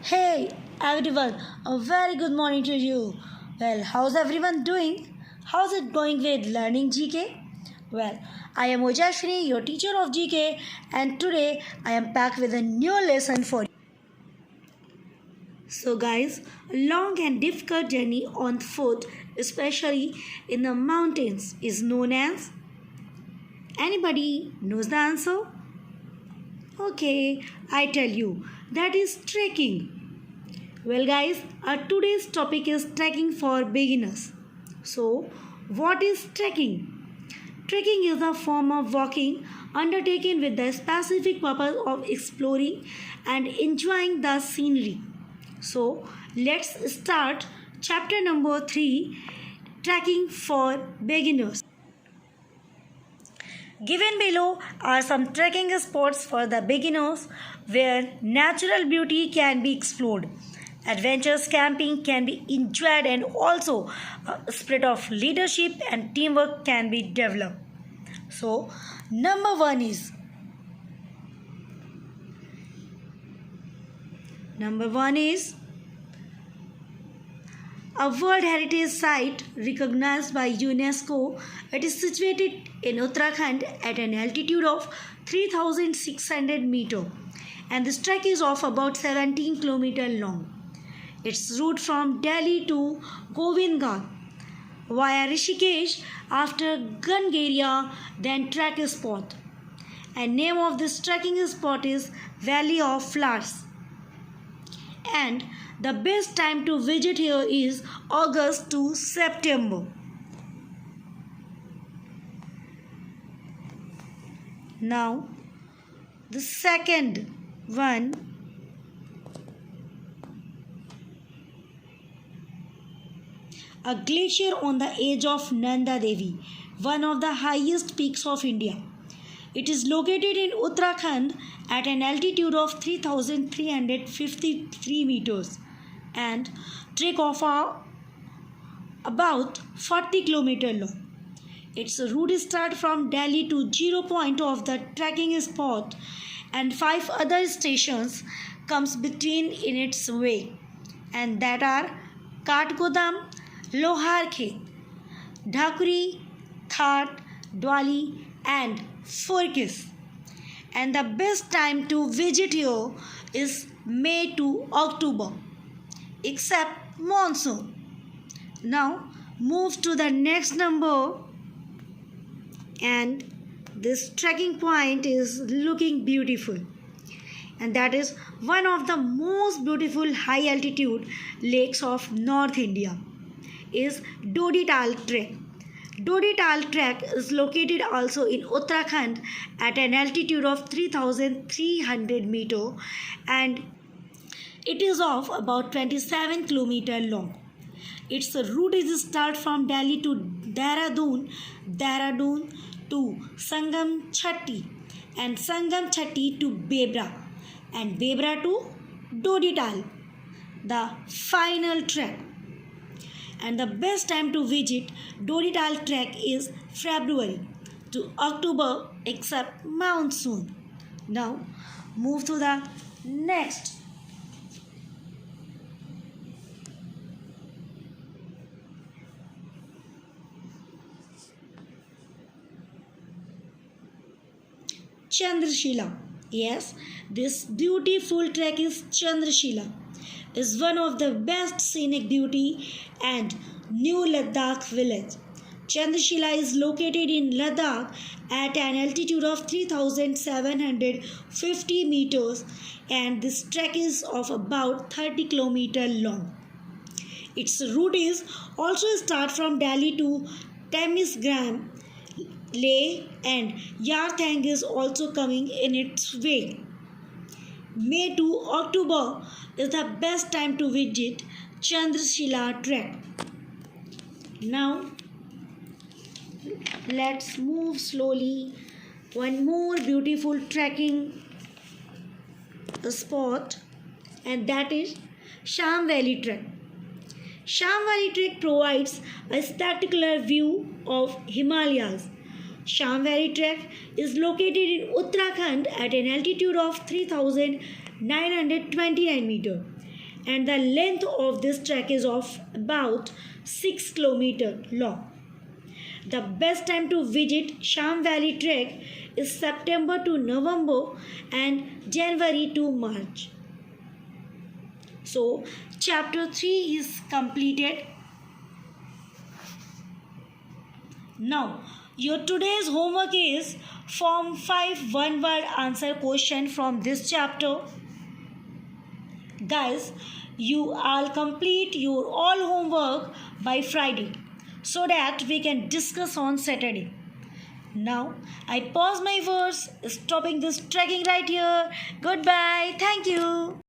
Hey everyone, a very good morning to you. Well, how's everyone doing? How's it going with learning GK? Well, I am Ojashri, your teacher of GK, and today I am back with a new lesson for you. So, guys, a long and difficult journey on foot, especially in the mountains, is known as. Anybody knows the answer? Okay, I tell you, that is trekking. Well, guys, our today's topic is trekking for beginners. So, what is trekking? Trekking is a form of walking undertaken with the specific purpose of exploring and enjoying the scenery. So, let's start chapter number 3, Trekking for beginners. Given below are some trekking spots for the beginners where natural beauty can be explored. Adventurous camping can be enjoyed and also a spirit of leadership and teamwork can be developed. So, number one is a World Heritage Site recognized by UNESCO. It is situated in Uttarakhand at an altitude of 3,600 meters and this trek is of about 17 kilometers long. Its route from Delhi to Govindgarh via Rishikesh after Gangeria, then trek spot. And name of this trekking spot is Valley of Flowers. And the best time to visit here is August to September. Now, the second one, a glacier on the edge of Nanda Devi, one of the highest peaks of India. It is located in Uttarakhand at an altitude of 3,353 meters and trek of about 40 kilometers long. Its route starts from Delhi to zero point of the trekking spot and 5 other stations comes between in its way and that are Katgodam, Loharkhet, Dhakuri, That, Dwali and Forkis. And the best time to visit here is May to October except monsoon. Now move to the next number and this trekking point is looking beautiful and that is one of the most beautiful high altitude lakes of North India is Dodi Tal Trek. Dodi Tal Trek is located also in Uttarakhand at an altitude of 3,300 meters and it is of about 27 kilometers long. Its route is start from Delhi to Dehradun, Dehradun to Sangam Chatti and Sangam Chatti to Bebra and Bebra to Dodi Tal, the final trek. And the best time to visit Dodi Tal Trek is February to October except monsoon. Now move to the next. Chandrashila. Yes, this beautiful trek is Chandrashila. Is one of the best scenic beauty and New Ladakh village. Chandrashila is located in Ladakh at an altitude of 3,750 meters and this trek is of about 30 kilometers long. Its route is also start from Delhi to Temesgram, Leh and Yarthang is also coming in its way. May to October is the best time to visit Chandrashila Trek. Now, let's move slowly. One more beautiful trekking spot and that is Sham Valley Trek. Sham Valley Trek provides a spectacular view of Himalayas. Sham Valley Trek is located in Uttarakhand at an altitude of 3,929 meters and the length of this trek is of about 6 kilometers long. The best time to visit Sham Valley Trek is September to November and January to March. So, chapter 3 is completed. Now, your today's homework is form 5 one-word answer question from this chapter. Guys, you all complete your all homework by Friday so that we can discuss on Saturday. Now, I pause my words, stopping this trekking right here. Goodbye. Thank you.